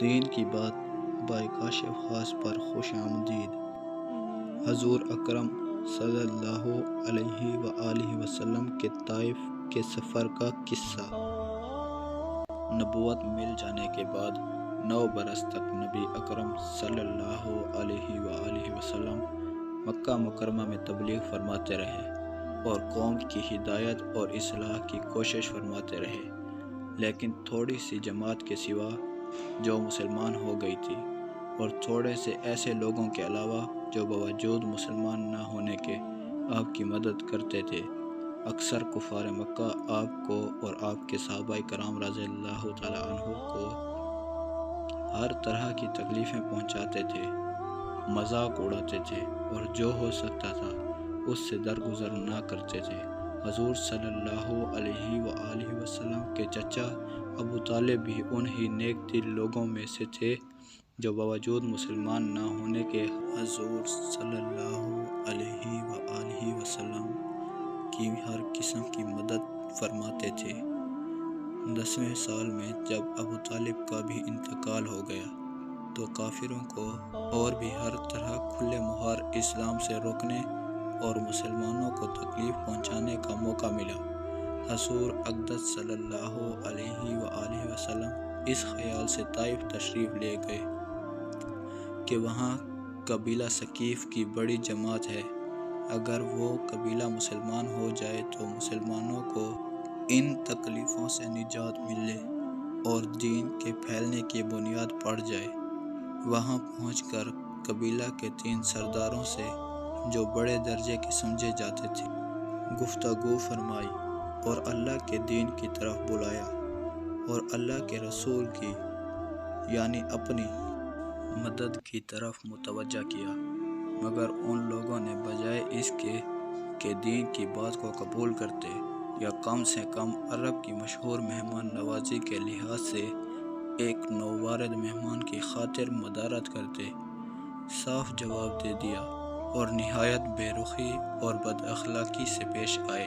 دین کی بات بائی کاشف خاص پر خوش آمدید۔ حضور اکرم صلی اللہ علیہ وآلہ وسلم کے طائف کے سفر کا قصہ۔ نبوت مل جانے کے بعد 9 برس تک نبی اکرم صلی اللہ علیہ وآلہ وسلم مکہ مکرمہ میں تبلیغ فرماتے رہے اور قوم کی ہدایت اور اصلاح کی کوشش فرماتے رہے، لیکن تھوڑی سی جماعت کے سوا جو مسلمان ہو گئی تھی اور تھوڑے سے ایسے لوگوں کے علاوہ جو باوجود مسلمان نہ ہونے کے آپ کی مدد کرتے تھے، اکثر کفار مکہ آپ کو اور آپ کے صحابہ کرام رضی اللہ تعالیٰ عنہ کو ہر طرح کی تکلیفیں پہنچاتے تھے، مذاق اڑاتے تھے اور جو ہو سکتا تھا اس سے درگزر نہ کرتے تھے۔ حضور صلی اللہ علیہ وآلہ وسلم کے چچا ابو طالب بھی انہی نیک دل لوگوں میں سے تھے جو باوجود مسلمان نہ ہونے کے حضور صلی اللہ علیہ وآلہ وسلم کی ہر قسم کی مدد فرماتے تھے۔ 10ویں سال میں جب ابو طالب کا بھی انتقال ہو گیا تو کافروں کو اور بھی ہر طرح کھلے مہار اسلام سے روکنے اور مسلمانوں کو تکلیف پہنچانے کا موقع ملا۔ حضور اقدس صلی اللہ علیہ وآلہ وسلم اس خیال سے طائف تشریف لے گئے کہ وہاں قبیلہ ثقیف کی بڑی جماعت ہے، اگر وہ قبیلہ مسلمان ہو جائے تو مسلمانوں کو ان تکلیفوں سے نجات ملے اور دین کے پھیلنے کی بنیاد پڑ جائے۔ وہاں پہنچ کر قبیلہ کے 3 سرداروں سے جو بڑے درجے کے سمجھے جاتے تھے گفتگو فرمائی اور اللہ کے دین کی طرف بلایا اور اللہ کے رسول کی یعنی اپنی مدد کی طرف متوجہ کیا، مگر ان لوگوں نے بجائے اس کے کہ دین کی بات کو قبول کرتے یا کم سے کم عرب کی مشہور مہمان نوازی کے لحاظ سے ایک نووارد مہمان کی خاطر مدارات کرتے، صاف جواب دے دیا اور نہایت بے رخی اور بد اخلاقی سے پیش آئے۔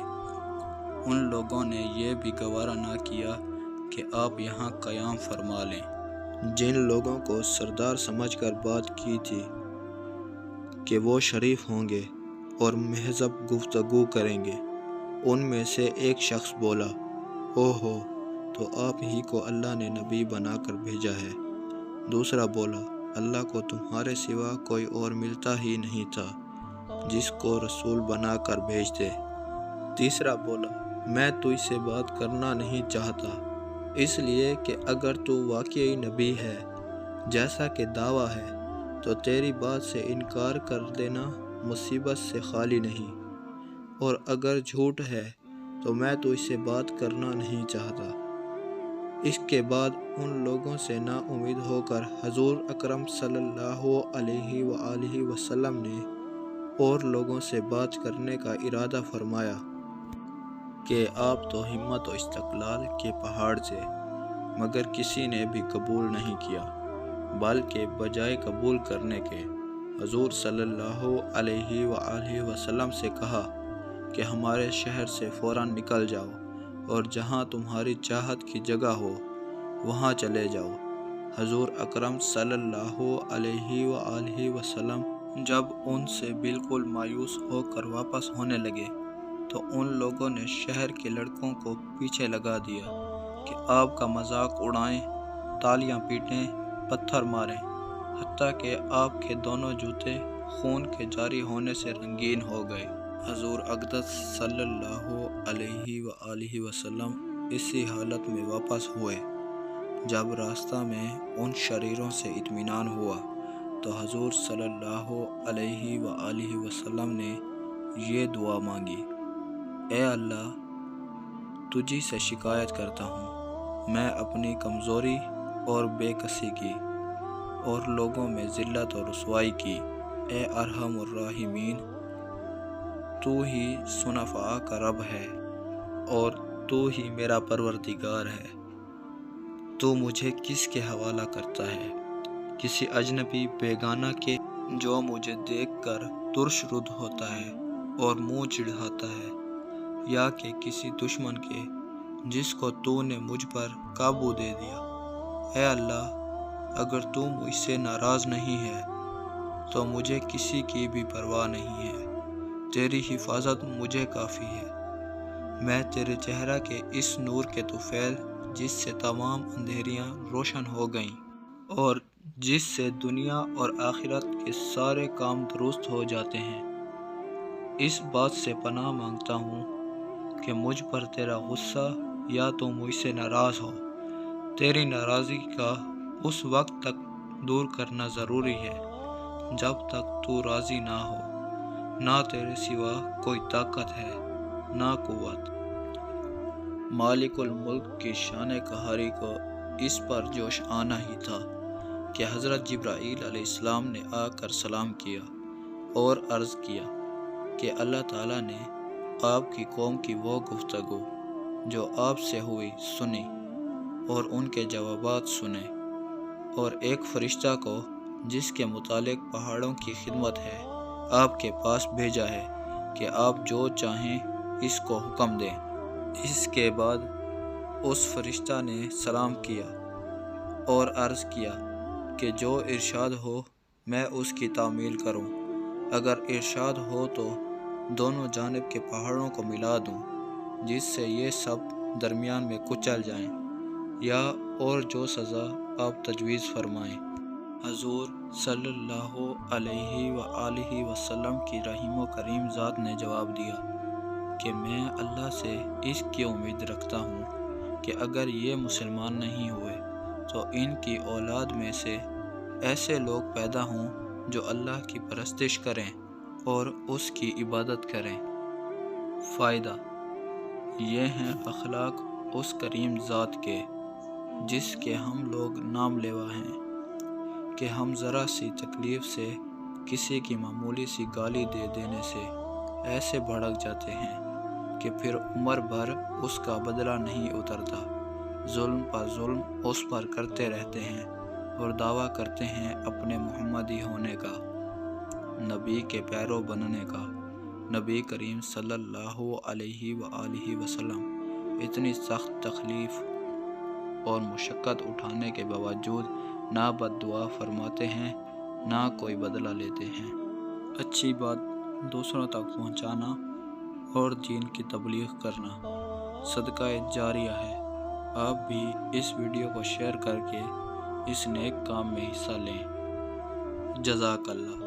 ان لوگوں نے یہ بھی گوارا نہ کیا کہ آپ یہاں قیام فرما لیں۔ جن لوگوں کو سردار سمجھ کر بات کی تھی کہ وہ شریف ہوں گے اور مہذب گفتگو کریں گے، ان میں سے ایک شخص بولا، اوہو، تو آپ ہی کو اللہ نے نبی بنا کر بھیجا ہے۔ دوسرا بولا، اللہ کو تمہارے سوا کوئی اور ملتا ہی نہیں تھا جس کو رسول بنا کر بھیجتے۔ تیسرا بولا، میں تجھ سے بات کرنا نہیں چاہتا، اس لیے کہ اگر تو واقعی نبی ہے جیسا کہ دعویٰ ہے تو تیری بات سے انکار کر دینا مصیبت سے خالی نہیں، اور اگر جھوٹ ہے تو میں تجھ سے بات کرنا نہیں چاہتا۔ اس کے بعد ان لوگوں سے نا امید ہو کر حضور اکرم صلی اللہ علیہ وآلہ وسلم نے اور لوگوں سے بات کرنے کا ارادہ فرمایا کہ آپ تو ہمت و استقلال کے پہاڑ تھے، مگر کسی نے بھی قبول نہیں کیا، بلکہ بجائے قبول کرنے کے حضور صلی اللہ علیہ وآلہ وسلم سے کہا کہ ہمارے شہر سے فوراً نکل جاؤ اور جہاں تمہاری چاہت کی جگہ ہو وہاں چلے جاؤ۔ حضور اکرم صلی اللہ علیہ وآلہ وسلم جب ان سے بالکل مایوس ہو کر واپس ہونے لگے تو ان لوگوں نے شہر کے لڑکوں کو پیچھے لگا دیا کہ آپ کا مذاق اڑائیں، تالیاں پیٹیں، پتھر ماریں، حتیٰ کہ آپ کے دونوں جوتے خون کے جاری ہونے سے رنگین ہو گئے۔ حضور اقدس صلی اللہ علیہ وآلہ وسلم اسی حالت میں واپس ہوئے۔ جب راستہ میں ان شریروں سے اطمینان ہوا تو حضور صلی اللہ علیہ وآلہ وسلم نے یہ دعا مانگی، اے اللہ، تجھی سے شکایت کرتا ہوں، میں اپنی کمزوری اور بے کسی کی اور لوگوں میں ذلت اور رسوائی کی، اے ارحم الراحمین، تو ہی صنفاء کا رب ہے اور تو ہی میرا پروردگار ہے، تو مجھے کس کے حوالہ کرتا ہے؟ کسی اجنبی بیگانہ کے جو مجھے دیکھ کر ترش رد ہوتا ہے اور منہ چڑھاتا ہے، یا کہ کسی دشمن کے جس کو تو نے مجھ پر قابو دے دیا؟ اے اللہ، اگر تو مجھ سے ناراض نہیں ہے تو مجھے کسی کی بھی پرواہ نہیں ہے، تیری حفاظت مجھے کافی ہے۔ میں تیرے چہرہ کے اس نور کے طفیل جس سے تمام اندھیریاں روشن ہو گئیں اور جس سے دنیا اور آخرت کے سارے کام درست ہو جاتے ہیں، اس بات سے پناہ مانگتا ہوں کہ مجھ پر تیرا غصہ یا تو مجھ سے ناراض ہو۔ تیری ناراضی کا اس وقت تک دور کرنا ضروری ہے جب تک تو راضی نہ ہو۔ نہ تیرے سوا کوئی طاقت ہے نہ قوت۔ مالک الملک کی شان قہاری کو اس پر جوش آنا ہی تھا کہ حضرت جبرائیل علیہ السلام نے آ کر سلام کیا اور عرض کیا کہ اللہ تعالیٰ نے آپ کی قوم کی وہ گفتگو جو آپ سے ہوئی سنی اور ان کے جوابات سنے، اور ایک فرشتہ کو جس کے متعلق پہاڑوں کی خدمت ہے آپ کے پاس بھیجا ہے کہ آپ جو چاہیں اس کو حکم دیں۔ اس کے بعد اس فرشتہ نے سلام کیا اور عرض کیا کہ جو ارشاد ہو میں اس کی تعمیل کروں۔ اگر ارشاد ہو تو دونوں جانب کے پہاڑوں کو ملا دوں جس سے یہ سب درمیان میں کچل جائیں، یا اور جو سزا آپ تجویز فرمائیں۔ حضور صلی اللہ علیہ وآلہ وسلم کی رحیم و کریم ذات نے جواب دیا کہ میں اللہ سے اس کی امید رکھتا ہوں کہ اگر یہ مسلمان نہیں ہوئے تو ان کی اولاد میں سے ایسے لوگ پیدا ہوں جو اللہ کی پرستش کریں اور اس کی عبادت کریں۔ فائدہ: یہ ہیں اخلاق اس کریم ذات کے جس کے ہم لوگ نام لیوا ہیں کہ ہم ذرا سی تکلیف سے کسی کی معمولی سی گالی دے دینے سے ایسے بھڑک جاتے ہیں کہ پھر عمر بھر اس کا بدلہ نہیں اترتا، ظلم پر ظلم اس پر کرتے رہتے ہیں اور دعویٰ کرتے ہیں اپنے محمدی ہونے کا، نبی کے پیرو بننے کا۔ نبی کریم صلی اللہ علیہ وآلہ وسلم اتنی سخت تکلیف اور مشقت اٹھانے کے باوجود نہ بد دعا فرماتے ہیں نہ کوئی بدلہ لیتے ہیں۔ اچھی بات دوسروں تک پہنچانا اور دین کی تبلیغ کرنا صدقہ جاریہ ہے۔ آپ بھی اس ویڈیو کو شیئر کر کے اس نیک کام میں حصہ لیں۔ جزاک اللہ۔